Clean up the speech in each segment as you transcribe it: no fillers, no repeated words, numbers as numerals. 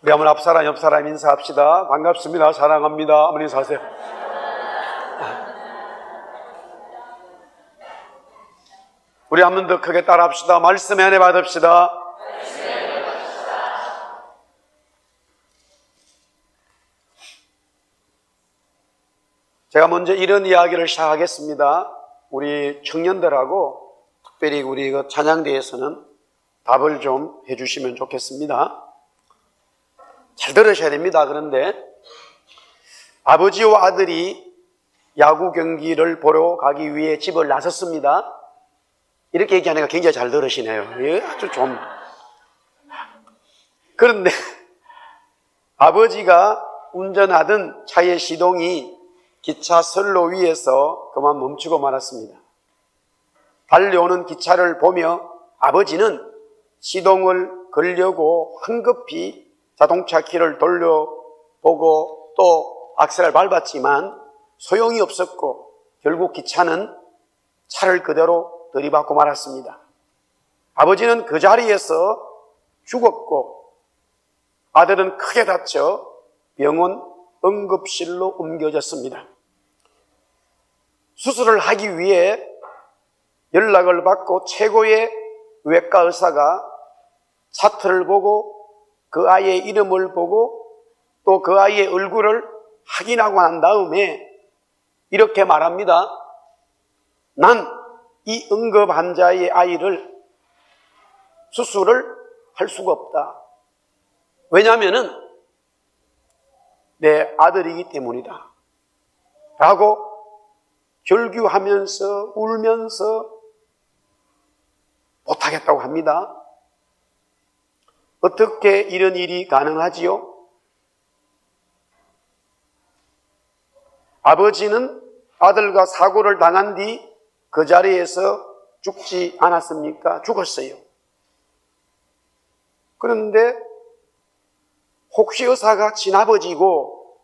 우리 한번 앞사람 옆사람 인사합시다. 반갑습니다. 사랑합니다. 어머니 인사하세요. 우리 한 번 더 크게 따라합시다. 말씀의 은혜 받읍시다. 제가 먼저 이런 이야기를 시작하겠습니다. 우리 청년들하고 특별히 우리 그 찬양대에서는 답을 좀 해주시면 좋겠습니다. 잘 들으셔야 됩니다. 그런데 아버지와 아들이 야구 경기를 보러 가기 위해 집을 나섰습니다. 이렇게 얘기하니까 굉장히 잘 들으시네요. 예, 아주 좀. 그런데 아버지가 운전하던 차의 시동이 기차 선로 위에서 그만 멈추고 말았습니다. 달려오는 기차를 보며 아버지는 시동을 걸려고 황급히 자동차 키를 돌려보고 또 악셀을 밟았지만 소용이 없었고 결국 기차는 차를 그대로 들이받고 말았습니다. 아버지는 그 자리에서 죽었고 아들은 크게 다쳐 병원 응급실로 옮겨졌습니다. 수술을 하기 위해 연락을 받고 최고의 외과 의사가 차트를 보고 그 아이의 이름을 보고 또 그 아이의 얼굴을 확인하고 난 다음에 이렇게 말합니다. 난 이 응급 환자의 아이를 수술을 할 수가 없다. 왜냐하면은 내 아들이기 때문이다. 라고 결규하면서 울면서 못하겠다고 합니다. 어떻게 이런 일이 가능하지요? 아버지는 아들과 사고를 당한 뒤 그 자리에서 죽지 않았습니까? 죽었어요. 그런데 혹시 의사가 친아버지고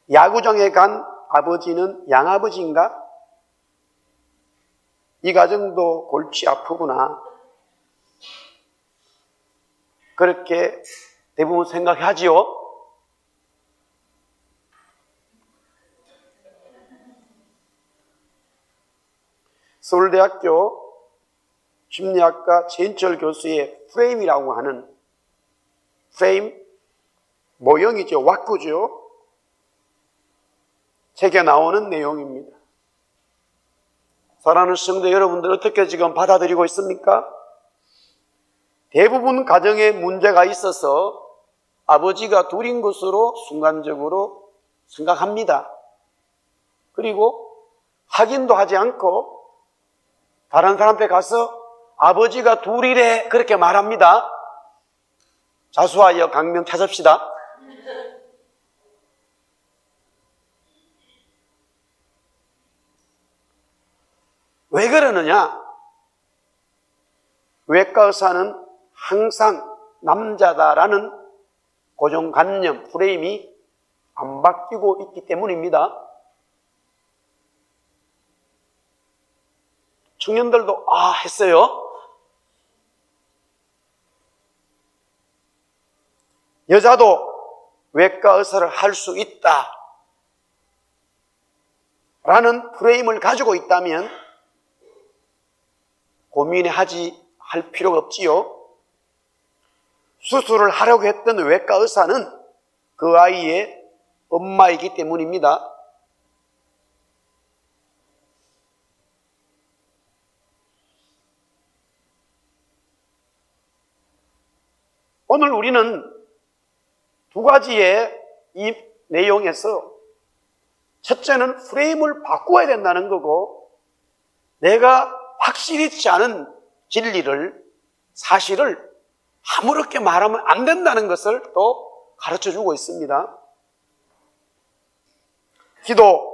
야구장에 간 아버지는 양아버지인가? 이 가정도 골치 아프구나. 그렇게 대부분 생각하지요. 서울대학교 심리학과 최인철 교수의 프레임이라고 하는 프레임, 모형이죠. 왁구죠. 책에 나오는 내용입니다. 사랑하는 성도 여러분들 어떻게 지금 받아들이고 있습니까? 대부분 가정에 문제가 있어서 아버지가 둘인 것으로 순간적으로 생각합니다. 그리고 확인도 하지 않고 다른 사람한테 가서 아버지가 둘이래 그렇게 말합니다. 자수하여 강명 찾읍시다. 왜 그러느냐? 외과 의사는 항상 남자다라는 고정관념, 프레임이 안 바뀌고 있기 때문입니다. 청년들도 했어요. 여자도 외과 의사를 할 수 있다 라는 프레임을 가지고 있다면 고민할 필요가 없지요. 수술을 하려고 했던 외과 의사는 그 아이의 엄마이기 때문입니다. 오늘 우리는 두 가지의 이 내용에서 첫째는 프레임을 바꿔야 된다는 거고 내가 확실치 않은 진리를, 사실을 아무렇게 말하면 안 된다는 것을 또 가르쳐주고 있습니다. 기도,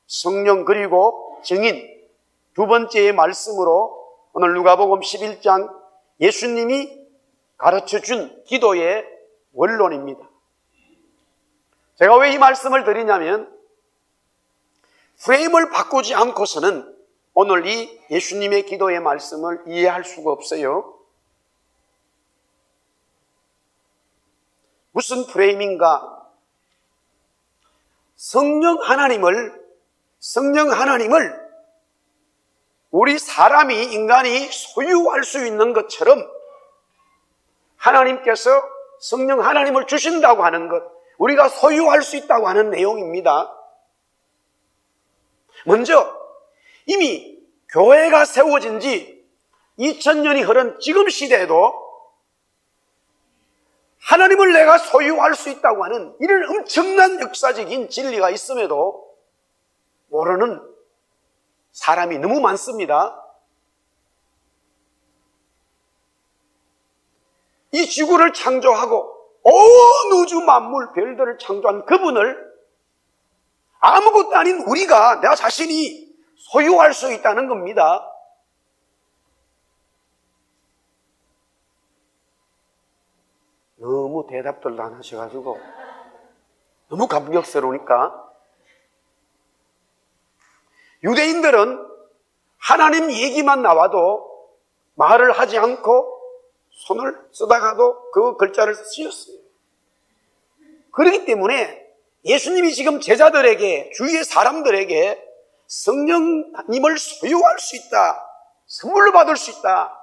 성령 그리고 증인 두 번째의 말씀으로 오늘 누가복음 11장 예수님이 가르쳐준 기도의 원론입니다. 제가 왜 이 말씀을 드리냐면 프레임을 바꾸지 않고서는 오늘 이 예수님의 기도의 말씀을 이해할 수가 없어요. 무슨 프레임인가? 성령 하나님을 우리 사람이, 인간이 소유할 수 있는 것처럼 하나님께서 성령 하나님을 주신다고 하는 것, 우리가 소유할 수 있다고 하는 내용입니다. 먼저 이미 교회가 세워진 지 2000년이 흐른 지금 시대에도 하나님을 내가 소유할 수 있다고 하는 이런 엄청난 역사적인 진리가 있음에도 모르는 사람이 너무 많습니다. 이 지구를 창조하고 온 우주 만물 별들을 창조한 그분을 아무것도 아닌 우리가, 내 자신이 소유할 수 있다는 겁니다. 너무 대답들도 안 하셔가지고 너무 감격스러우니까. 유대인들은 하나님 얘기만 나와도 말을 하지 않고 손을 쓰다가도 그 글자를 쓰셨어요. 그렇기 때문에 예수님이 지금 제자들에게, 주위의 사람들에게 성령님을 소유할 수 있다, 선물로 받을 수 있다,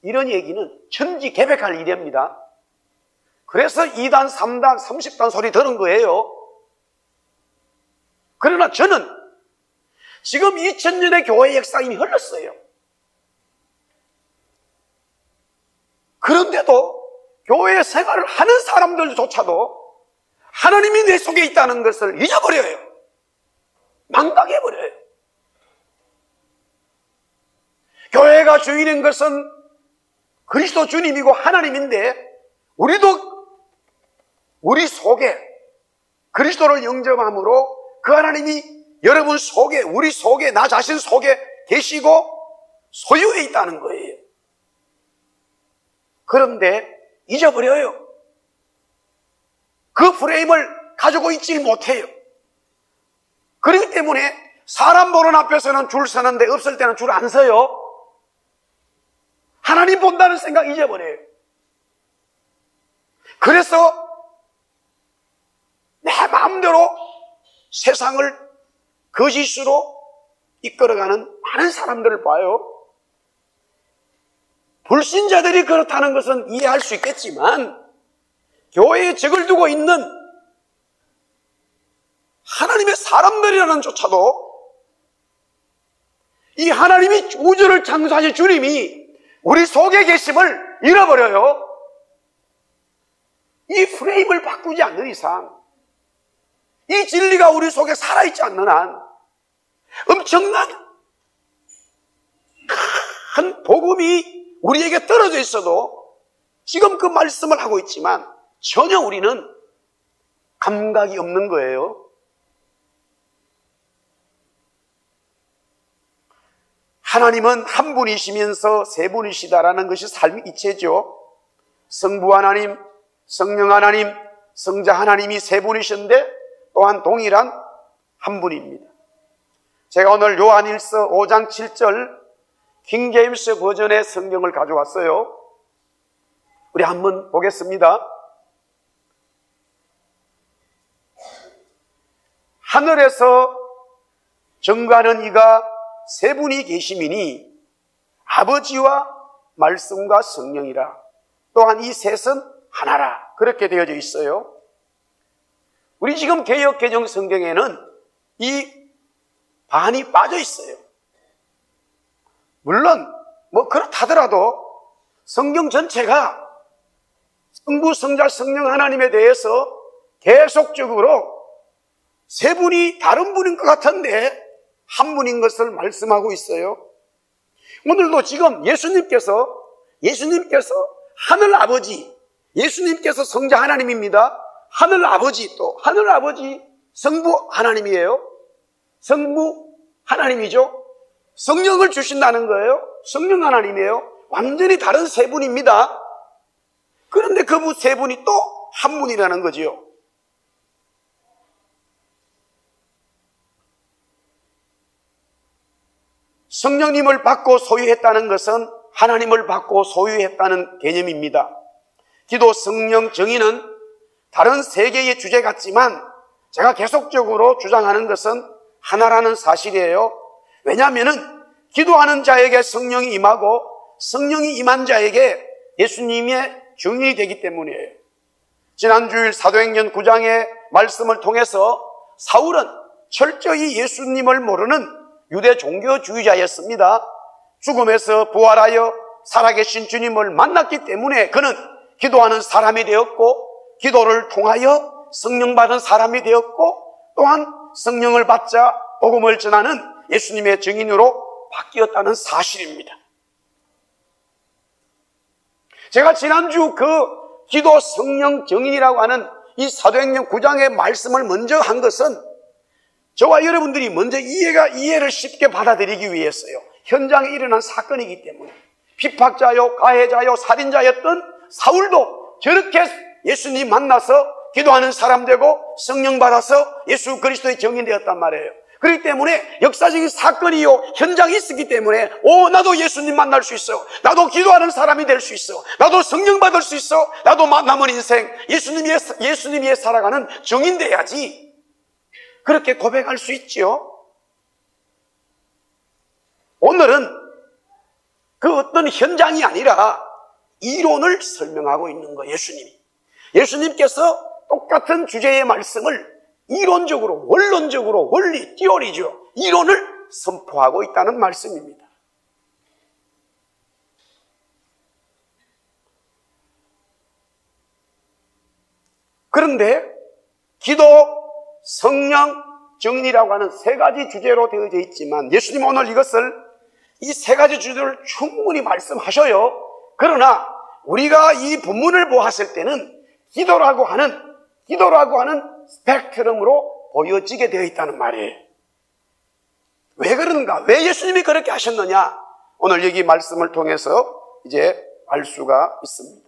이런 얘기는 천지개벽할 일입니다. 그래서 2단, 3단, 30단 소리 들은 거예요. 그러나 저는 지금 2000년의 교회 역사 이미 흘렀어요. 그런데도 교회 생활을 하는 사람들조차도 하나님이 내 속에 있다는 것을 잊어버려요. 망각해버려요. 교회가 주인인 것은 그리스도 주님이고 하나님인데, 우리도 우리 속에 그리스도를 영접함으로 그 하나님이 여러분 속에, 우리 속에, 나 자신 속에 계시고 소유해 있다는 거예요. 그런데 잊어버려요. 그 프레임을 가지고 있지 못해요. 그렇기 때문에 사람 보는 앞에서는 줄 서는데 없을 때는 줄 안 서요. 하나님 본다는 생각 잊어버려요. 그래서 내 마음대로 세상을 거짓으로 이끌어가는 많은 사람들을 봐요. 불신자들이 그렇다는 것은 이해할 수 있겠지만, 교회에 적을 두고 있는 하나님의 사람들이라는 조차도 이 하나님이 우주를 창조하신 주님이 우리 속에 계심을 잃어버려요. 이 프레임을 바꾸지 않는 이상, 이 진리가 우리 속에 살아있지 않는 한 엄청난 큰 복음이 우리에게 떨어져 있어도 지금 그 말씀을 하고 있지만 전혀 우리는 감각이 없는 거예요. 하나님은 한 분이시면서 세 분이시다라는 것이 삶의 이체죠. 성부 하나님, 성령 하나님, 성자 하나님이 세 분이신데 또한 동일한 한 분입니다. 제가 오늘 요한일서 5장 7절 킹제임스 버전의 성경을 가져왔어요. 우리 한번 보겠습니다. 하늘에서 정거하는 이가 세 분이 계심이니 아버지와 말씀과 성령이라. 또한 이 셋은 하나라. 그렇게 되어져 있어요. 우리 지금 개역개정 성경에는 이 반이 빠져 있어요. 물론 그렇다더라도 성경 전체가 성부, 성자, 성령 하나님에 대해서 계속적으로 세 분이 다른 분인 것 같은데 한 분인 것을 말씀하고 있어요. 오늘도 지금 예수님께서 하늘 아버지, 예수님께서 성자 하나님입니다. 하늘 아버지, 또 하늘 아버지 성부 하나님이에요. 성부 하나님이죠. 성령을 주신다는 거예요. 성령 하나님이에요. 완전히 다른 세 분입니다. 그런데 그 세 분이 또 한 분이라는 거지요. 성령님을 받고 소유했다는 것은 하나님을 받고 소유했다는 개념입니다. 기도 성령 정의는 다른 세 개의 주제 같지만 제가 계속적으로 주장하는 것은 하나라는 사실이에요. 왜냐하면은 기도하는 자에게 성령이 임하고 성령이 임한 자에게 예수님의 증인이 되기 때문이에요. 지난 주일 사도행전 9장의 말씀을 통해서 사울은 철저히 예수님을 모르는 유대 종교주의자였습니다. 죽음에서 부활하여 살아계신 주님을 만났기 때문에 그는 기도하는 사람이 되었고 기도를 통하여 성령 받은 사람이 되었고 또한 성령을 받자 복음을 전하는 예수님의 증인으로 바뀌었다는 사실입니다. 제가 지난주 그 기도 성령 증인이라고 하는 이 사도행전 9장의 말씀을 먼저 한 것은 저와 여러분들이 먼저 이해를 쉽게 받아들이기 위해서요. 현장에 일어난 사건이기 때문에 핍박자요, 가해자요, 살인자였던 사울도 저렇게 예수님 만나서 기도하는 사람 되고 성령 받아서 예수 그리스도의 증인되었단 말이에요. 그렇기 때문에 역사적인 사건이요 현장에 있었기 때문에 나도 예수님 만날 수 있어, 나도 기도하는 사람이 될 수 있어, 나도 성령 받을 수 있어, 나도 남은 인생 예수님 위해 살아가는 증인 돼야지, 그렇게 고백할 수 있지요. 오늘은 그 어떤 현장이 아니라 이론을 설명하고 있는 거예요. 예수님께서 똑같은 주제의 말씀을 이론적으로, 원론적으로, 원리, 티오리죠, 이론을 선포하고 있다는 말씀입니다. 그런데 기도, 성령, 정리라고 하는 세 가지 주제로 되어져 있지만 예수님은 오늘 이 세 가지 주제를 충분히 말씀하셔요. 그러나 우리가 이 본문을 보았을 때는 기도라고 하는 스펙트럼으로 보여지게 되어 있다는 말이에요. 왜 그런가? 왜 예수님이 그렇게 하셨느냐? 오늘 여기 말씀을 통해서 이제 알 수가 있습니다.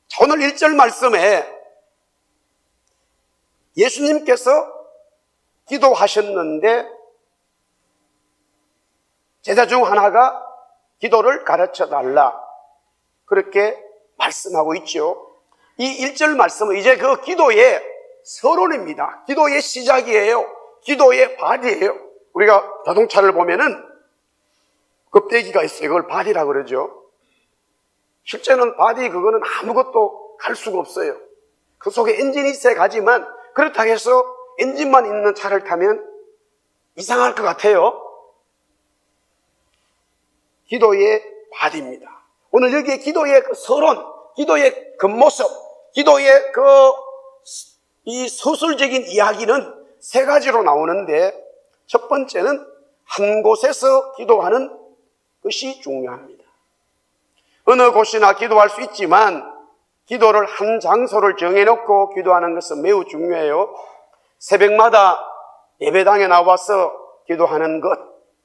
자, 오늘 1절 말씀에 예수님께서 기도하셨는데 제자 중 하나가 기도를 가르쳐달라, 그렇게 말씀하고 있죠. 이 1절 말씀은 이제 그 기도의 서론입니다. 기도의 시작이에요. 기도의 바디예요. 우리가 자동차를 보면은 껍데기가 있어요. 그걸 바디라고 그러죠. 실제는 바디 그거는 아무것도 갈 수가 없어요. 그 속에 엔진이 있어야 가지만 그렇다고 해서 엔진만 있는 차를 타면 이상할 것 같아요. 기도의 바디입니다. 오늘 여기에 기도의 그 서론, 기도의 겉모습, 기도의 이 서술적인 이야기는 세 가지로 나오는데 첫 번째는 한 곳에서 기도하는 것이 중요합니다. 어느 곳이나 기도할 수 있지만 기도를 한 장소를 정해놓고 기도하는 것은 매우 중요해요. 새벽마다 예배당에 나와서 기도하는 것,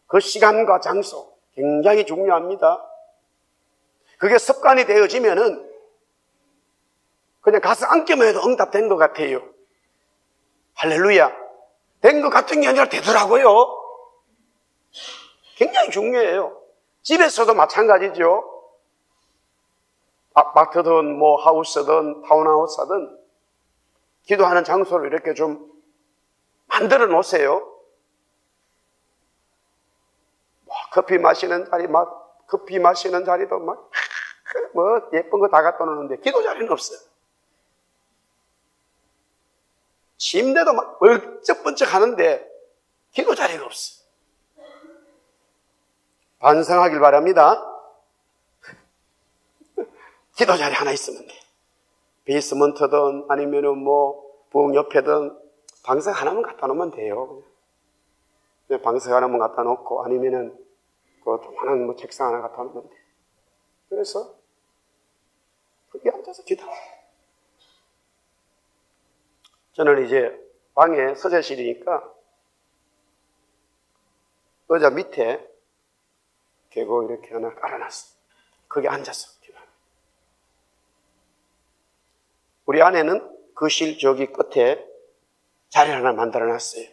그 시간과 장소 굉장히 중요합니다. 그게 습관이 되어지면은 그냥 가서 앉기만 해도 응답된 것 같아요. 할렐루야. 된 것 같은 게 아니라 되더라고요. 굉장히 중요해요. 집에서도 마찬가지죠. 아파트든 뭐 하우스든 타운하우스든 기도하는 장소를 이렇게 좀 만들어 놓으세요. 커피 마시는 자리도 막 예쁜 거 다 갖다 놓는데 기도 자리는 없어요. 침대도 막 번쩍번쩍 하는데 기도 자리가 없어요. 반성하길 바랍니다. 기도 자리 하나 있으면 돼. 베이스먼트든 아니면은 부엌 옆에든 방석 하나만 갖다 놓으면 돼요. 그냥 방석 하나만 갖다 놓고 아니면은 그 조그마한 책상 하나 갖다 놓으면 돼. 그래서 거기 앉아서 기도. 저는 이제 방에 서재실이니까 의자 밑에 계곡 이렇게 하나 깔아놨어. 거기 앉아서 기도합니다. 우리 아내는 거실 저기 끝에 자리 하나 만들어놨어요.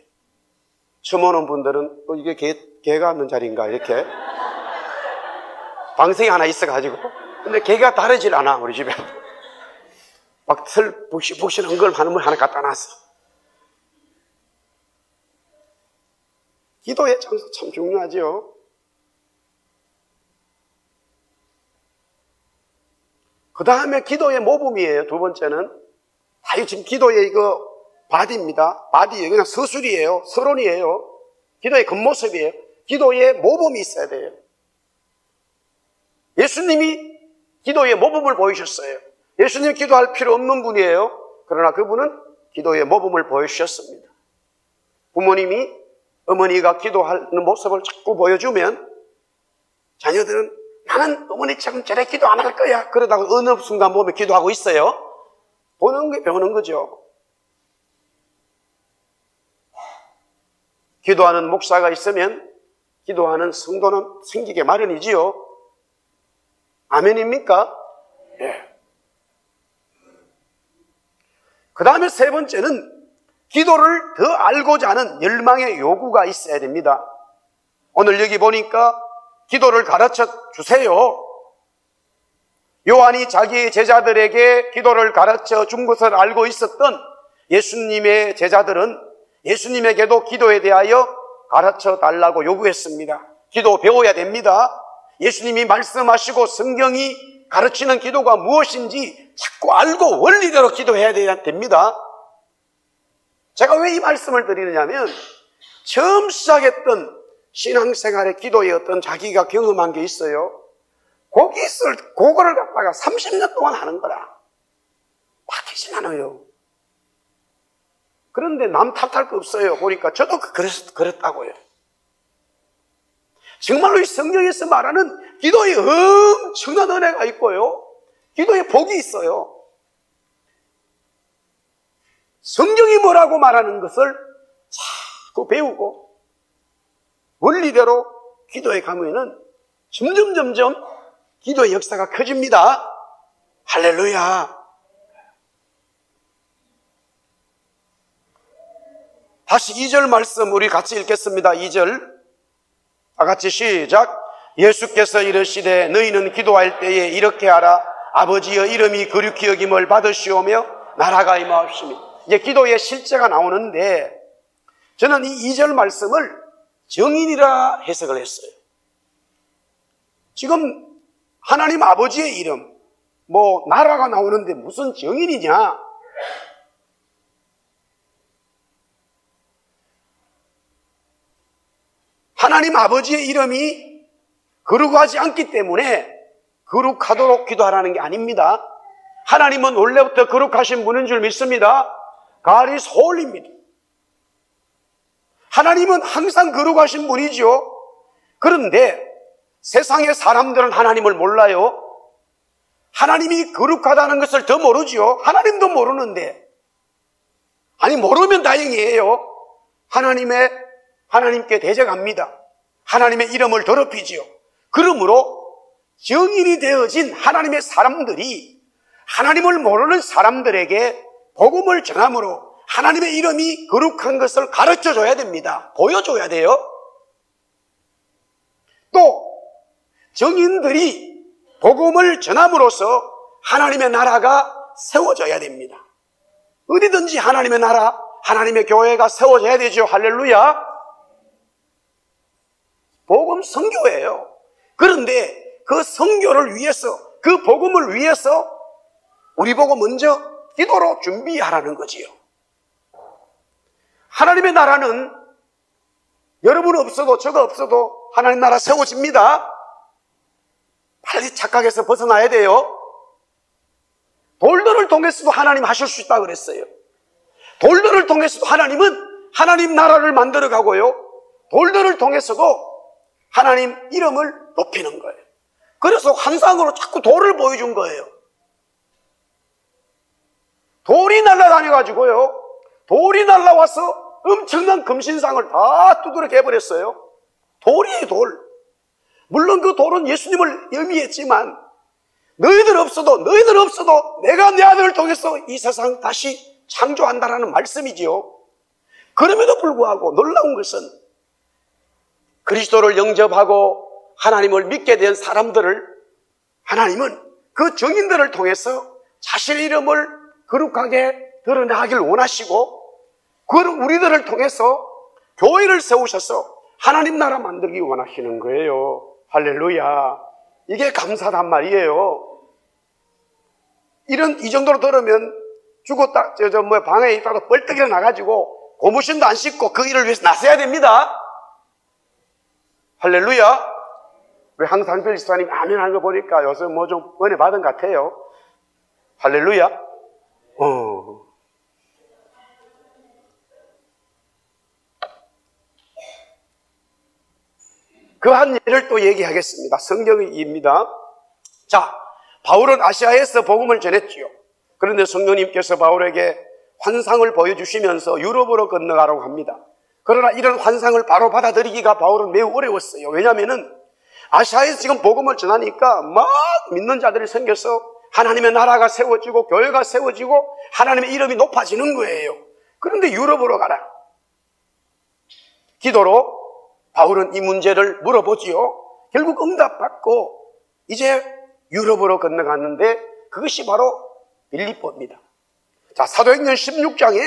처음 오는 분들은 이게 개가 앉는 자리인가 이렇게 방생이 하나 있어가지고, 근데 개가 다르질 않아. 우리 집에 막 털 북실북실한 걸 하나 갖다 놨어. 기도의 장소 참 중요하죠. 그 다음에 기도의 모범이에요. 두 번째는 지금 기도의 이거 바디입니다. 바디예요. 그냥 서술이에요. 서론이에요. 기도의 겉모습이에요. 기도의 모범이 있어야 돼요. 예수님이 기도의 모범을 보이셨어요. 예수님 기도할 필요 없는 분이에요. 그러나 그분은 기도의 모범을 보여주셨습니다. 부모님이 어머니가 기도하는 모습을 자꾸 보여주면 자녀들은 나는 어머니처럼 저래 기도 안 할 거야. 그러다가 어느 순간 보면 기도하고 있어요. 보는 게 배우는 거죠. 기도하는 목사가 있으면 기도하는 성도는 생기게 마련이지요. 아멘입니까? 예. 그 다음에 세 번째는 기도를 더 알고자 하는 열망의 요구가 있어야 됩니다. 오늘 여기 보니까 기도를 가르쳐 주세요. 요한이 자기 제자들에게 기도를 가르쳐 준 것을 알고 있었던 예수님의 제자들은 예수님에게도 기도에 대하여 가르쳐 달라고 요구했습니다. 기도 배워야 됩니다. 예수님이 말씀하시고 성경이 가르치는 기도가 무엇인지 자꾸 알고 원리대로 기도해야 됩니다. 제가 왜 이 말씀을 드리느냐면 처음 시작했던 신앙생활의 기도의 어떤 자기가 경험한 게 있어요. 그거를 갖다가 30년 동안 하는 거라. 바뀌진 않아요. 그런데 남 탓할 거 없어요. 보니까 저도 그랬다고요. 정말로 이 성경에서 말하는 기도에 엄청난 은혜가 있고요. 기도에 복이 있어요. 성경이 뭐라고 말하는 것을 자꾸 배우고 원리대로 기도에 가면은 점점 기도의 역사가 커집니다. 할렐루야. 다시 2절 말씀 우리 같이 읽겠습니다. 2절 다 같이 시작. 예수께서 이르시되 너희는 기도할 때에 이렇게 하라. 아버지여 이름이 거룩히 여김을 받으시오며 나라가 임하옵시며. 이제 기도의 실제가 나오는데 저는 이 2절 말씀을 정인이라 해석을 했어요. 지금 하나님 아버지의 이름, 나라가 나오는데 무슨 정인이냐? 하나님 아버지의 이름이 거룩하지 않기 때문에 거룩하도록 기도하라는 게 아닙니다. 하나님은 원래부터 거룩하신 분인 줄 믿습니다. God is holy입니다. 하나님은 항상 거룩하신 분이죠. 그런데 세상의 사람들은 하나님을 몰라요. 하나님이 거룩하다는 것을 더 모르죠. 하나님도 모르는데. 아니 모르면 다행이에요. 하나님께 대적합니다. 하나님의 이름을 더럽히지요. 그러므로 정인이 되어진 하나님의 사람들이 하나님을 모르는 사람들에게 복음을 전함으로 하나님의 이름이 거룩한 것을 가르쳐줘야 됩니다. 보여줘야 돼요. 또 정인들이 복음을 전함으로써 하나님의 나라가 세워져야 됩니다. 어디든지 하나님의 나라, 하나님의 교회가 세워져야 되죠. 할렐루야. 복음 선교예요. 그런데 그 선교를 위해서, 그 복음을 위해서 우리 보고 먼저 기도로 준비하라는 거지요. 하나님의 나라는 여러분 없어도 저가 없어도 하나님 나라 세워집니다. 빨리 착각해서 벗어나야 돼요. 돌들을 통해서도 하나님 하실 수 있다고 그랬어요. 돌들을 통해서도 하나님은 하나님 나라를 만들어 가고요. 돌들을 통해서도 하나님 이름을 높이는 거예요. 그래서 환상으로 자꾸 돌을 보여준 거예요. 돌이 날아다녀가지고요. 돌이 날아와서 엄청난 금신상을 다 두드려 깨버렸어요. 돌이에요, 돌. 물론 그 돌은 예수님을 의미했지만 너희들 없어도 내가 내 아들을 통해서 이 세상 다시 창조한다라는 말씀이지요. 그럼에도 불구하고 놀라운 것은 그리스도를 영접하고 하나님을 믿게 된 사람들을 하나님은 그 증인들을 통해서 자신의 이름을 거룩하게 드러나길 원하시고 그걸 우리들을 통해서 교회를 세우셔서 하나님 나라 만들기 원하시는 거예요. 할렐루야. 이게 감사단 말이에요. 이 정도로 들으면 죽었다, 방에 있다가 벌떡 일어나가지고 고무신도 안 씻고 그 일을 위해서 나서야 됩니다. 할렐루야. 우리 항상필 집사님 아멘 하는 거 보니까 요새 뭐 좀 은혜 받은 것 같아요. 할렐루야. 그 한 예를 또 얘기하겠습니다. 성경입니다. 자, 바울은 아시아에서 복음을 전했지요. 그런데 성령님께서 바울에게 환상을 보여주시면서 유럽으로 건너가라고 합니다. 그러나 이런 환상을 바로 받아들이기가 바울은 매우 어려웠어요. 왜냐하면은 아시아에서 지금 복음을 전하니까 막 믿는 자들이 생겨서 하나님의 나라가 세워지고 교회가 세워지고 하나님의 이름이 높아지는 거예요. 그런데 유럽으로 가라. 기도로 바울은 이 문제를 물어보지요. 결국 응답받고 이제 유럽으로 건너갔는데 그것이 바로 빌립보입니다. 자, 사도행전 16장에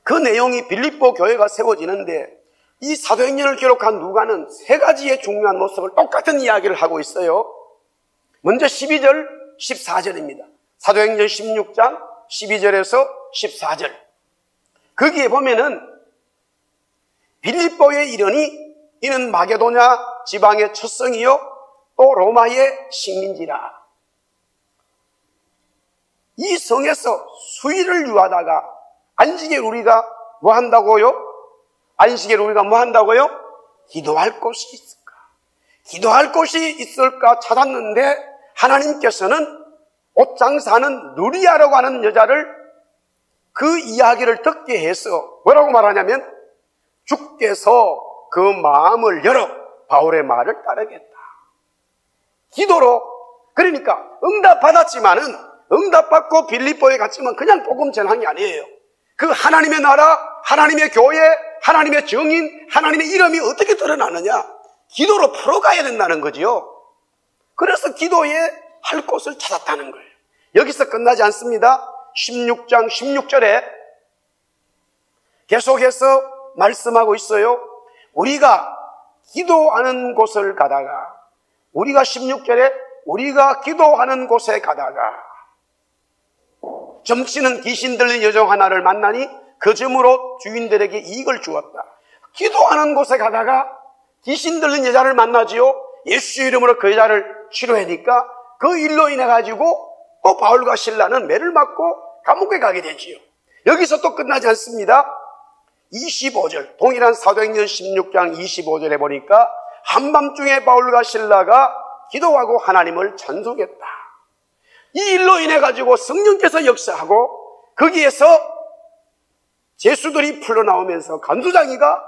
그 내용이 빌립보 교회가 세워지는데 이 사도행전을 기록한 누가는 세 가지의 중요한 모습을 똑같은 이야기를 하고 있어요. 먼저 12절, 14절입니다. 사도행전 16장 12절에서 14절. 거기에 보면은 빌립보에 이르니 이는 마게도냐 지방의 첫성이요 또 로마의 식민지라. 이 성에서 수일을 유하다가 안식일 우리가 뭐 한다고요? 안식일 우리가 뭐 한다고요? 기도할 곳이 있을까? 기도할 곳이 있을까 찾았는데 하나님께서는 옷장사는 누리아라고 하는 여자를 그 이야기를 듣게 해서 뭐라고 말하냐면 주께서 그 마음을 열어 바울의 말을 따르겠다. 기도로, 그러니까 응답받았지만은 응답받고 빌립보에 갔지만 그냥 복음 전한 게 아니에요. 그 하나님의 나라, 하나님의 교회, 하나님의 정인, 하나님의 이름이 어떻게 드러나느냐? 기도로 풀어가야 된다는 거지요. 그래서 기도에 할 곳을 찾았다는 거예요. 여기서 끝나지 않습니다. 16장 16절에 계속해서 말씀하고 있어요. 우리가 기도하는 곳을 가다가 우리가 16절에 우리가 기도하는 곳에 가다가 점치는 귀신 들린 여종 하나를 만나니 그 점으로 주인들에게 이익을 주었다. 기도하는 곳에 가다가 귀신 들린 여자를 만나지요. 예수 이름으로 그 여자를 치료하니까 그 일로 인해 가지고 또 바울과 실라는 매를 맞고 감옥에 가게 되지요. 여기서 또 끝나지 않습니다. 25절, 동일한 사도행전 16장 25절에 보니까 한밤중에 바울과 실라가 기도하고 하나님을 찬송했다. 이 일로 인해 가지고 성령께서 역사하고 거기에서 죄수들이 풀려나오면서 간수장이가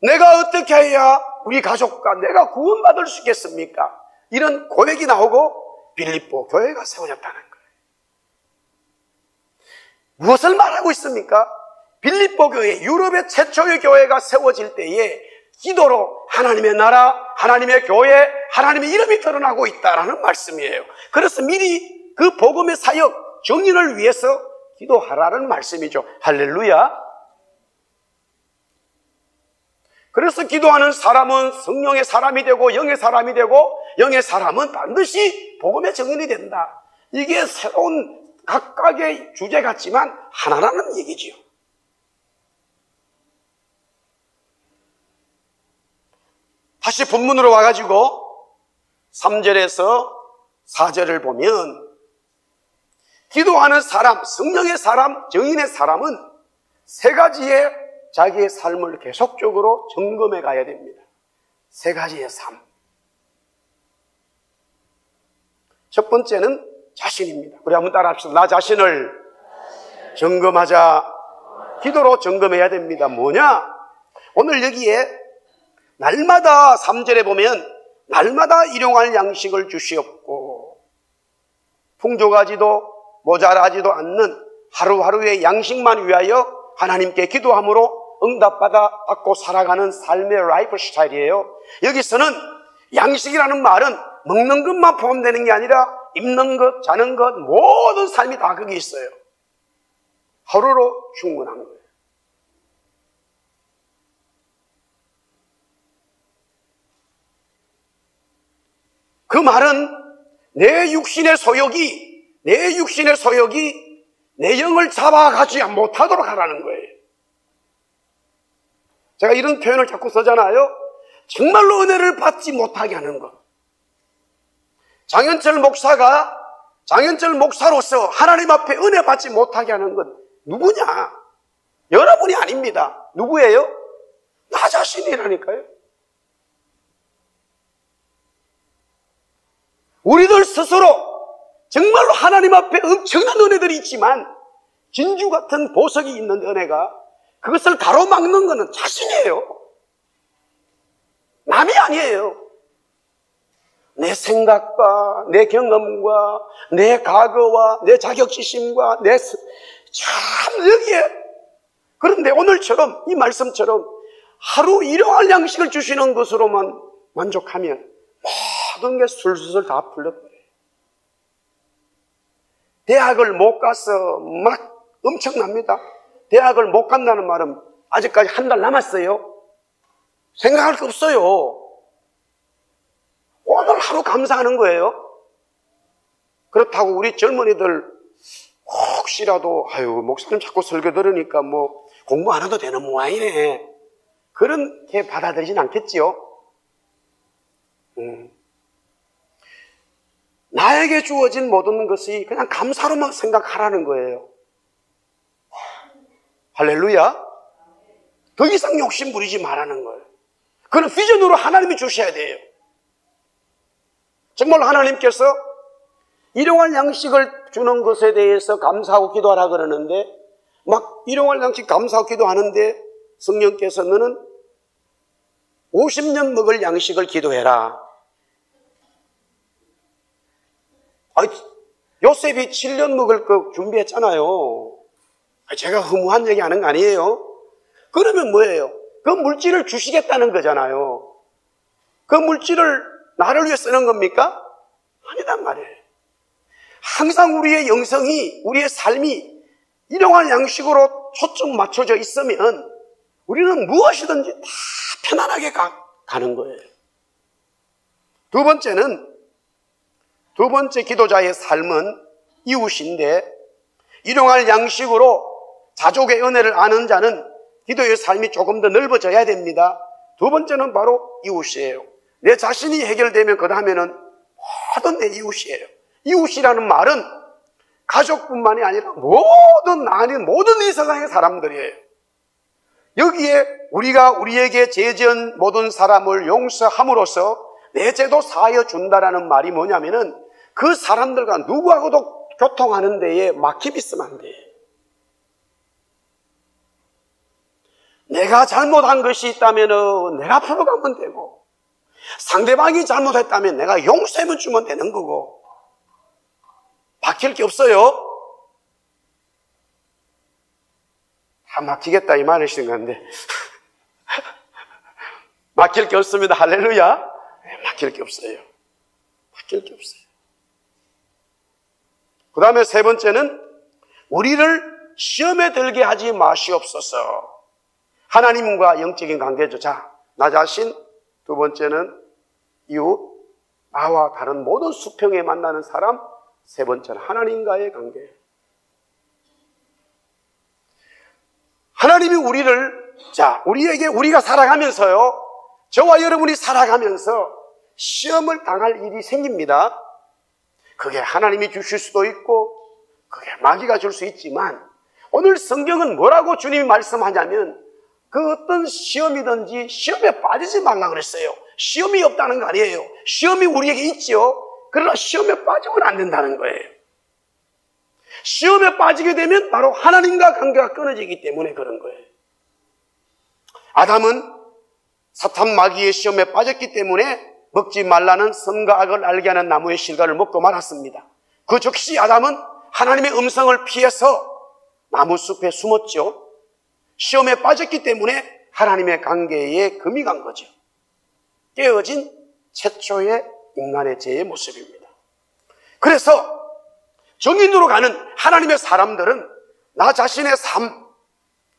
내가 어떻게 해야 우리 가족과 내가 구원받을 수 있겠습니까? 이런 고백이 나오고 빌립보 교회가 세워졌다는 거예요. 무엇을 말하고 있습니까? 빌립보 교회, 유럽의 최초의 교회가 세워질 때에 기도로 하나님의 나라, 하나님의 교회, 하나님의 이름이 드러나고 있다라는 말씀이에요. 그래서 미리 그 복음의 사역, 정인을 위해서 기도하라는 말씀이죠. 할렐루야. 그래서 기도하는 사람은 성령의 사람이 되고 영의 사람이 되고 영의 사람은 반드시 복음의 정인이 된다. 이게 새로운 각각의 주제 같지만 하나라는 얘기지요. 다시 본문으로 와가지고 3절에서 4절을 보면 기도하는 사람, 성령의 사람, 정인의 사람은 세 가지의 자기의 삶을 계속적으로 점검해 가야 됩니다. 세 가지의 삶. 첫 번째는 자신입니다. 우리 한번 따라 합시다. 나 자신을 점검하자. 기도로 점검해야 됩니다. 뭐냐? 오늘 여기에 날마다 3절에 보면 날마다 일용할 양식을 주시옵고 풍족하지도 모자라지도 않는 하루하루의 양식만 위하여 하나님께 기도함으로 받고 살아가는 삶의 라이프 스타일이에요. 여기서는 양식이라는 말은 먹는 것만 포함되는 게 아니라 입는 것, 자는 것, 모든 삶이 다 거기 있어요. 하루로 충분한 거예요. 그 말은 내 육신의 소욕이 내 영을 잡아가지 못하도록 하라는 거예요. 제가 이런 표현을 자꾸 쓰잖아요. 정말로 은혜를 받지 못하게 하는 것. 장현철 목사로서 하나님 앞에 은혜 받지 못하게 하는 건 누구냐? 여러분이 아닙니다. 누구예요? 나 자신이라니까요. 우리들 스스로 정말로 하나님 앞에 엄청난 은혜들이 있지만 진주 같은 보석이 있는 은혜가 그것을 가로막는 것은 자신이에요. 남이 아니에요. 내 생각과 내 경험과 내 과거와 내 자격지심과 참 여기에. 그런데 오늘처럼 이 말씀처럼 하루 일용할 양식을 주시는 것으로만 만족하면 모든 게 술술 다 풀려버려요. 대학을 못 가서 막 엄청납니다. 대학을 못 간다는 말은 아직까지 한 달 남았어요. 생각할 거 없어요. 오늘 하루 감사하는 거예요. 그렇다고 우리 젊은이들 혹시라도 목사님 자꾸 설교 들으니까 공부 안 해도 되는 모양이네, 그렇게 받아들이진 않겠지요. 나에게 주어진 모든 것이 그냥 감사로만 생각하라는 거예요. 할렐루야. 더 이상 욕심 부리지 말라는 거예요. 그런 비전으로 하나님이 주셔야 돼요. 정말 하나님께서 일용할 양식을 주는 것에 대해서 감사하고 기도하라 그러는데, 막 일용할 양식 감사하고 기도하는데 성령께서 너는 50년 먹을 양식을 기도해라. 요셉이 7년 먹을 거 준비했잖아요. 제가 허무한 얘기 하는 거 아니에요. 그러면 뭐예요? 그 물질을 주시겠다는 거잖아요. 그 물질을 나를 위해 쓰는 겁니까? 아니단 말이에요. 항상 우리의 영성이, 우리의 삶이 일용할 양식으로 초점 맞춰져 있으면 우리는 무엇이든지 다 편안하게 가는 거예요. 두 번째 기도자의 삶은 이웃인데, 일용할 양식으로 자족의 은혜를 아는 자는 기도의 삶이 조금 더 넓어져야 됩니다. 두 번째는 바로 이웃이에요. 내 자신이 해결되면 그 다음에는 모든 내 이웃이에요. 이웃이라는 말은 가족뿐만이 아니라 모든 이 세상의 사람들이에요. 여기에 우리에게 죄 지은 모든 사람을 용서함으로써 내 죄도 사하여 준다라는 말이 뭐냐면은 그 사람들과 누구하고도 교통하는 데에 막힘이 있으면 안 돼요. 내가 잘못한 것이 있다면 내가 앞으로 가면 되고, 상대방이 잘못했다면 내가 용서해 주면 되는 거고, 막힐 게 없어요. 다 막히겠다 이 말이신 건데 막힐 게 없습니다. 할렐루야. 막힐 게 없어요. 막힐 게 없어요. 그 다음에 세 번째는 우리를 시험에 들게 하지 마시옵소서. 하나님과 영적인 관계죠. 자, 나 자신, 두 번째는 이웃, 나와 다른 모든 수평에 만나는 사람, 세 번째는 하나님과의 관계. 하나님이 우리가 살아가면서요, 저와 여러분이 살아가면서 시험을 당할 일이 생깁니다. 그게 하나님이 주실 수도 있고 그게 마귀가 줄 수 있지만, 오늘 성경은 뭐라고 주님이 말씀하냐면 그 어떤 시험이든지 시험에 빠지지 말라 그랬어요. 시험이 없다는 거 아니에요. 시험이 우리에게 있죠. 그러나 시험에 빠지면 안 된다는 거예요. 시험에 빠지게 되면 바로 하나님과 관계가 끊어지기 때문에 그런 거예요. 아담은 사탄 마귀의 시험에 빠졌기 때문에 먹지 말라는 선과 악을 알게 하는 나무의 실과를 먹고 말았습니다. 그 즉시 아담은 하나님의 음성을 피해서 나무 숲에 숨었죠. 시험에 빠졌기 때문에 하나님의 관계에 금이 간 거죠. 깨어진 최초의 인간의 죄의 모습입니다. 그래서 정인으로 가는 하나님의 사람들은 나 자신의 삶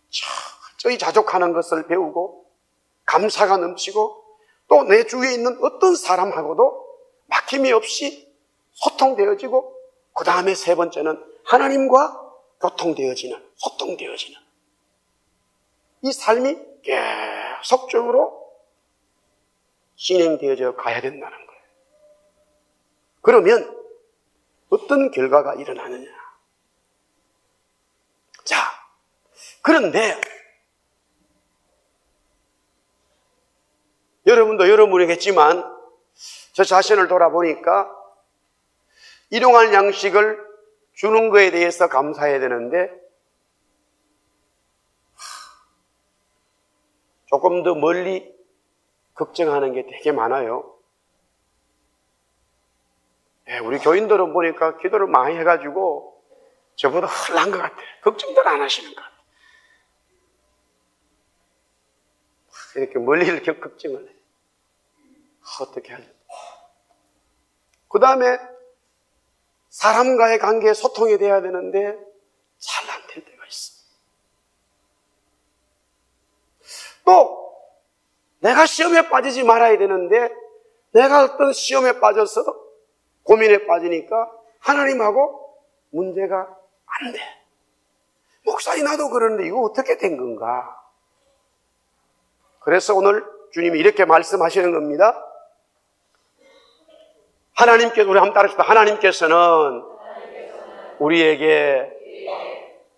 철저히 자족하는 것을 배우고 감사가 넘치고 또 내 주위에 있는 어떤 사람하고도 막힘이 없이 소통되어지고 그 다음에 세 번째는 하나님과 소통되어지는 이 삶이 계속적으로 진행되어져 가야 된다는 거예요. 그러면 어떤 결과가 일어나느냐? 자, 그런데 여러분도 여러분이겠지만 저 자신을 돌아보니까 일용할 양식을 주는 거에 대해서 감사해야 되는데 조금 더 멀리 걱정하는 게 되게 많아요. 우리 교인들은 보니까 기도를 많이 해가지고 저보다 훨 나은 것 같아요. 걱정들 안 하시는 것 같아요. 이렇게 멀리 이렇게 걱정을 해요. 어떻게 하죠? 그 다음에 사람과의 관계에 소통이 돼야 되는데 잘 안 될 때가 있어. 또 내가 시험에 빠지지 말아야 되는데 내가 어떤 시험에 빠져서 고민에 빠지니까 하나님하고 문제가 안 돼. 목사님 나도 그러는데 이거 어떻게 된 건가? 그래서 오늘 주님이 이렇게 말씀하시는 겁니다. 하나님께서, 우리 한번 따라합시다. 하나님께서는 우리에게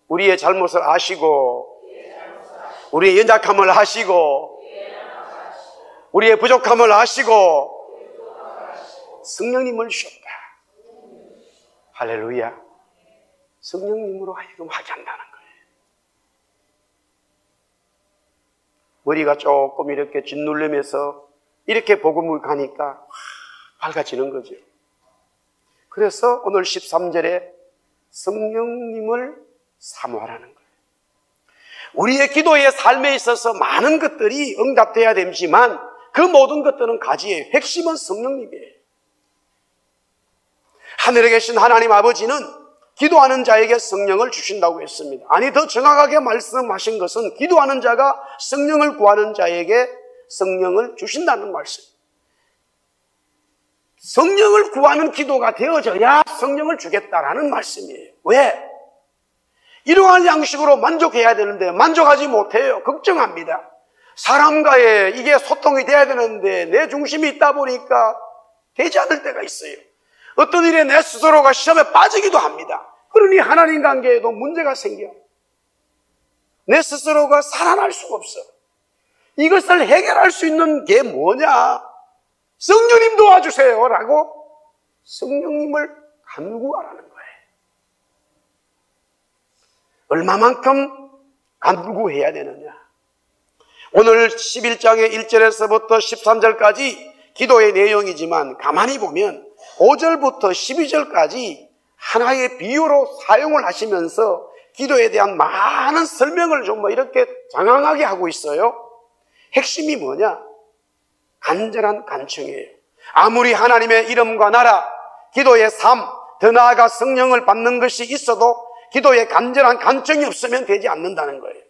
우리의 잘못을 아시고 우리의 연약함을 아시고 우리의 부족함을 아시고 성령님을 주셨다. 할렐루야. 성령님으로 하여금 하게 한다는 거예요. 머리가 조금 이렇게 짓눌리면서 이렇게 복음을 가니까 밝아지는 거죠. 그래서 오늘 13절에 성령님을 사모하라는 거예요. 우리의 기도의 삶에 있어서 많은 것들이 응답돼야 되지만 그 모든 것들은 가지예요. 핵심은 성령님이에요. 하늘에 계신 하나님 아버지는 기도하는 자에게 성령을 주신다고 했습니다. 아니, 더 정확하게 말씀하신 것은 기도하는 자가 성령을 구하는 자에게 성령을 주신다는 말씀. 성령을 구하는 기도가 되어져야 성령을 주겠다라는 말씀이에요. 왜? 이러한 양식으로 만족해야 되는데 만족하지 못해요. 걱정합니다. 사람과의 이게 소통이 돼야 되는데 내 중심이 있다 보니까 되지 않을 때가 있어요. 어떤 일에 내 스스로가 시험에 빠지기도 합니다. 그러니 하나님 관계에도 문제가 생겨. 내 스스로가 살아날 수가 없어. 이것을 해결할 수 있는 게 뭐냐? 성령님 도와주세요 라고 성령님을 간구하라는 거예요. 얼마만큼 간구해야 되느냐? 오늘 11장의 1절에서부터 13절까지 기도의 내용이지만 가만히 보면 5절부터 12절까지 하나의 비유로 사용을 하시면서 기도에 대한 많은 설명을 좀 이렇게 장황하게 하고 있어요. 핵심이 뭐냐? 간절한 간청이에요. 아무리 하나님의 이름과 나라, 기도의 삶, 더 나아가 성령을 받는 것이 있어도 기도에 간절한 간청이 없으면 되지 않는다는 거예요.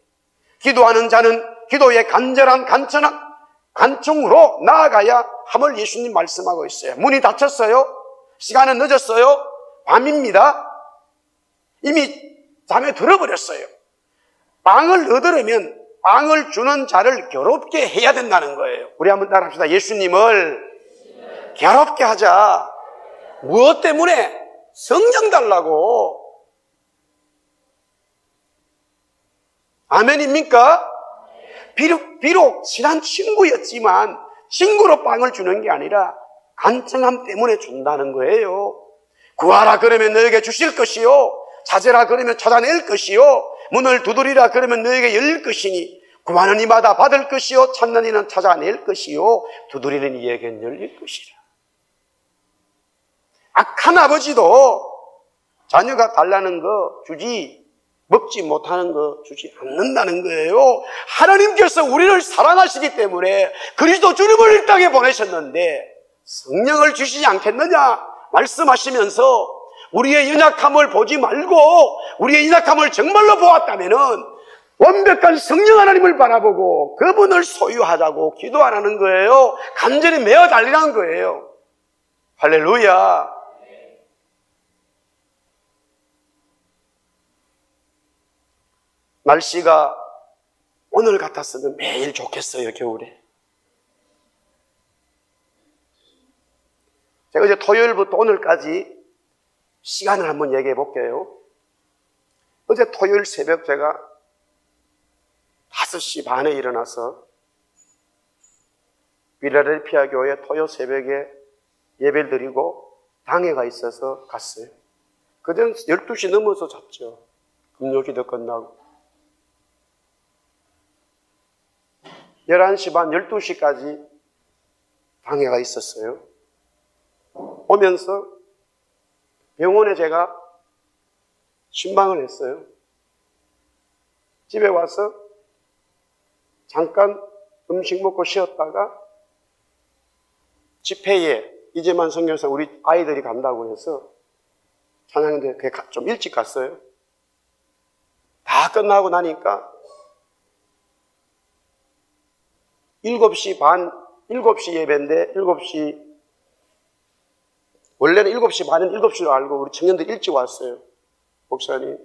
기도하는 자는 기도에 간절한 간청으로 나아가야 함을 예수님 말씀하고 있어요. 문이 닫혔어요. 시간은 늦었어요. 밤입니다. 이미 잠에 들어버렸어요. 빵을 얻으려면 빵을 주는 자를 괴롭게 해야 된다는 거예요. 우리 한번 따라합시다. 예수님을 괴롭게 하자. 무엇 때문에? 성령 달라고. 아멘입니까? 비록 친한 친구였지만 친구로 빵을 주는 게 아니라 간청함 때문에 준다는 거예요. 구하라 그러면 너에게 주실 것이요, 찾으라 그러면 찾아낼 것이요, 문을 두드리라 그러면 너에게 열릴 것이니 구하는 이마다 받을 것이요, 찾는 이는 찾아낼 것이요, 두드리는 이에겐 열릴 것이라. 악한 아버지도 자녀가 달라는 거 주지 먹지 못하는 거 주지 않는다는 거예요. 하나님께서 우리를 사랑하시기 때문에 그리스도 주님을 이 땅에 보내셨는데 성령을 주시지 않겠느냐 말씀하시면서 우리의 연약함을 보지 말고 우리의 연약함을 정말로 보았다면은 완벽한 성령 하나님을 바라보고 그분을 소유하자고 기도하라는 거예요. 간절히 매어 달리라는 거예요. 할렐루야. 날씨가 오늘 같았으면 매일 좋겠어요, 겨울에. 제가 이제 토요일부터 오늘까지 시간을 한번 얘기해 볼게요. 어제 토요일 새벽 제가 5시 반에 일어나서 필라델피아 교회 토요 새벽에 예배를 드리고 당회가 있어서 갔어요. 그전 12시 넘어서 잤죠. 금요기도 끝나고. 11시 반, 12시까지 당회가 있었어요. 오면서 병원에 제가 신방을 했어요. 집에 와서 잠깐 음식 먹고 쉬었다가 집회에 이재만 선교사 우리 아이들이 간다고 해서 찬양대 좀 일찍 갔어요. 다 끝나고 나니까 7시 반, 7시 예배인데 7시 원래는 7시 반은 7시로 알고 우리 청년들 일찍 왔어요. 목사님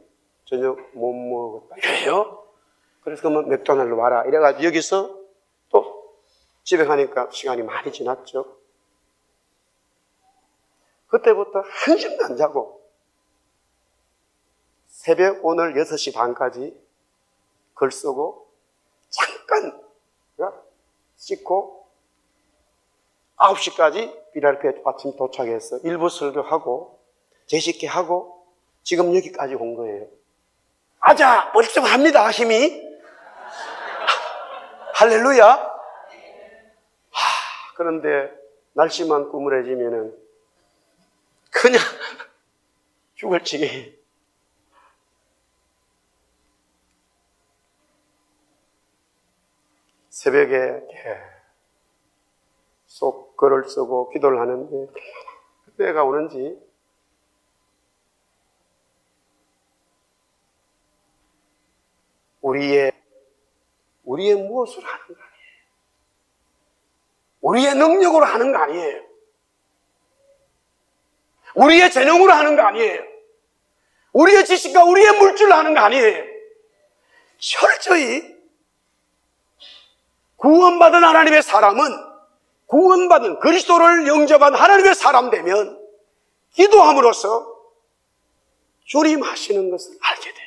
저녁 못 먹었다. 그래요? 그래서 그러면 맥도날드 와라. 이래가지고 여기서 또 집에 가니까 시간이 많이 지났죠. 그때부터 한숨도 안 자고 새벽 오늘 6시 반까지 글 쓰고 잠깐 씻고 9시까지 필라델피아 아침 도착해서 일부 설교하고 재식회 하고 지금 여기까지 온 거예요. 아자! 멀쩡합니다, 힘이. 할렐루야. 그런데 날씨만 꾸물해지면은 그냥 죽을 지게. 새벽에 속 글을 쓰고 기도를 하는데 그때가 오는지 우리의 무엇으로 하는 거 아니에요. 우리의 능력으로 하는 거 아니에요. 우리의 재능으로 하는 거 아니에요. 우리의 지식과 우리의 물질로 하는 거 아니에요. 철저히 구원받은 하나님의 사람은 구원받은 그리스도를 영접한 하나님의 사람 되면 기도함으로써 주님 하시는 것을 알게 돼요.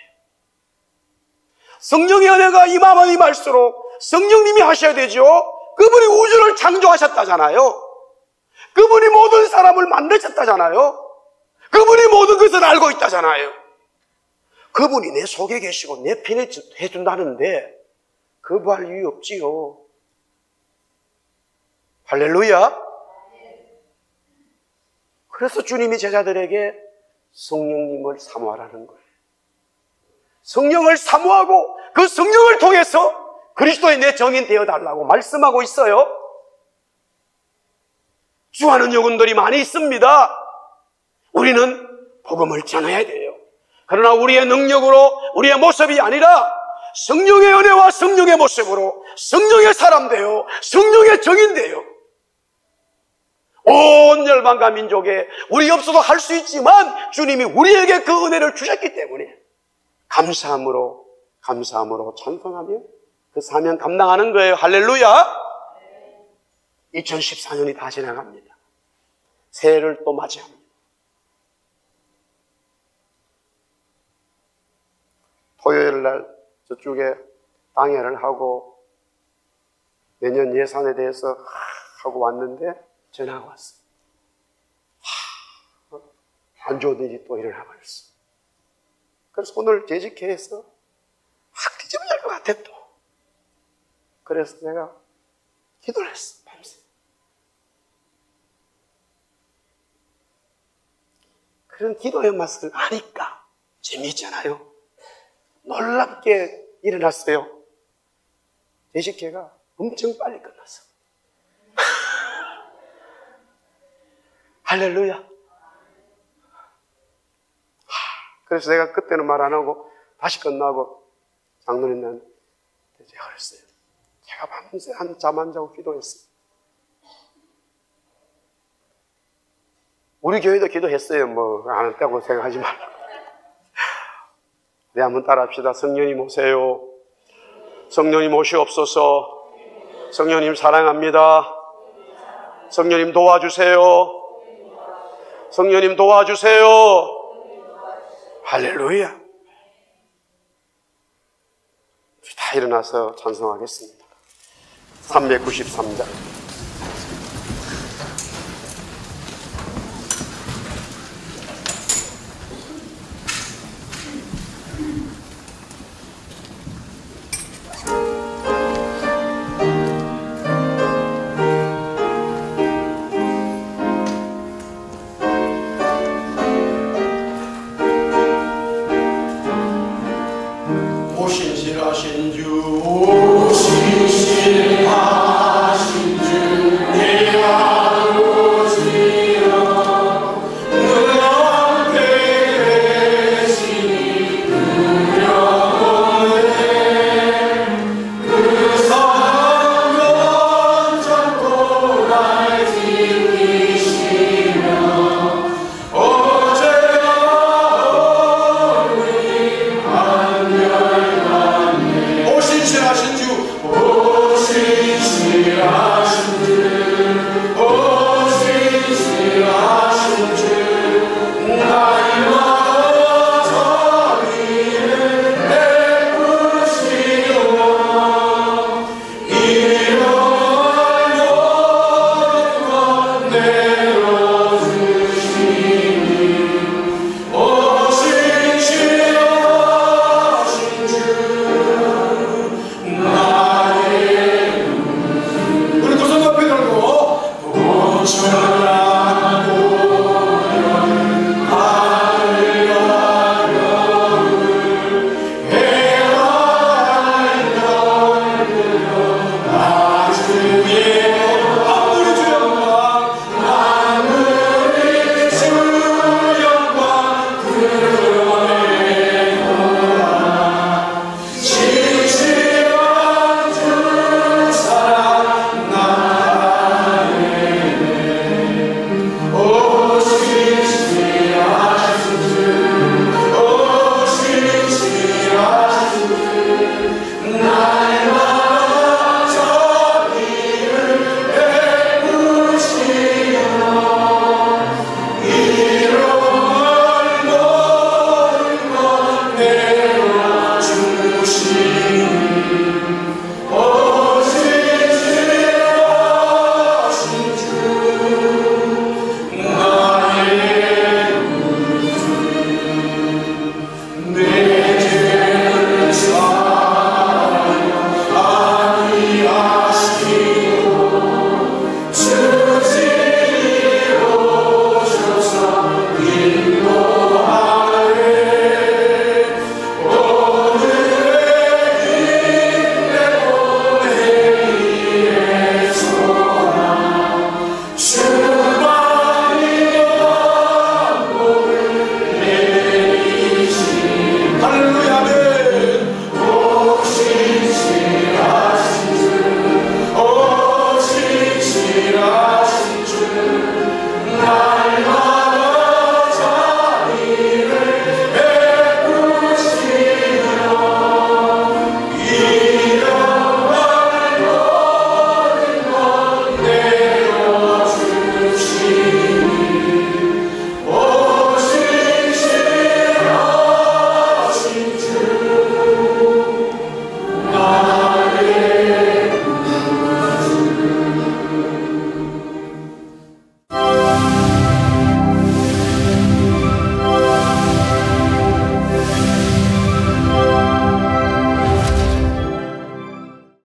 성령의 은혜가 임하면 임할수록 성령님이 하셔야 되죠. 그분이 우주를 창조하셨다잖아요. 그분이 모든 사람을 만드셨다잖아요. 그분이 모든 것을 알고 있다잖아요. 그분이 내 속에 계시고 내 편에 해준다는데 거부할 이유 없지요. 할렐루야. 그래서 주님이 제자들에게 성령님을 사모하라는 거예요. 성령을 사모하고 그 성령을 통해서 그리스도의 내 정인 되어달라고 말씀하고 있어요. 주하는 영혼들이 많이 있습니다. 우리는 복음을 전해야 돼요. 그러나 우리의 능력으로 우리의 모습이 아니라 성령의 은혜와 성령의 모습으로 성령의 사람 되어 성령의 정인 되어 온 열방과 민족에 우리 없어도 할 수 있지만 주님이 우리에게 그 은혜를 주셨기 때문에 감사함으로 찬송하며 그 사명 감당하는 거예요. 할렐루야. 2014년이 다 지나갑니다. 새해를 또 맞이합니다. 토요일 날 저쪽에 당회를 하고 내년 예산에 대해서 하고 왔는데 전화가 왔어요. 안 좋은 일이 또 일어나버렸어. 그래서 오늘 재직회에서 뒤집어질 것 같아 또. 그래서 내가 기도를 했어. 밤새. 그런 기도의 맛을 아니까 재미있잖아요. 놀랍게 일어났어요. 대식회가 엄청 빨리 끝났어. 할렐루야. 그래서 내가 그때는 말 안 하고 다시 끝나고 장로님한테 제가 그랬어요. 제가 밤새 잠 안 자고 기도했어요. 우리 교회도 기도했어요. 뭐 안 했다고 생각하지 말라고. 네, 한번 따라합시다. 성령님 오세요. 성령님 오시옵소서. 성령님 사랑합니다. 성령님 도와주세요. 성령님 도와주세요. 할렐루야. 다 일어나서 찬송하겠습니다. 393장.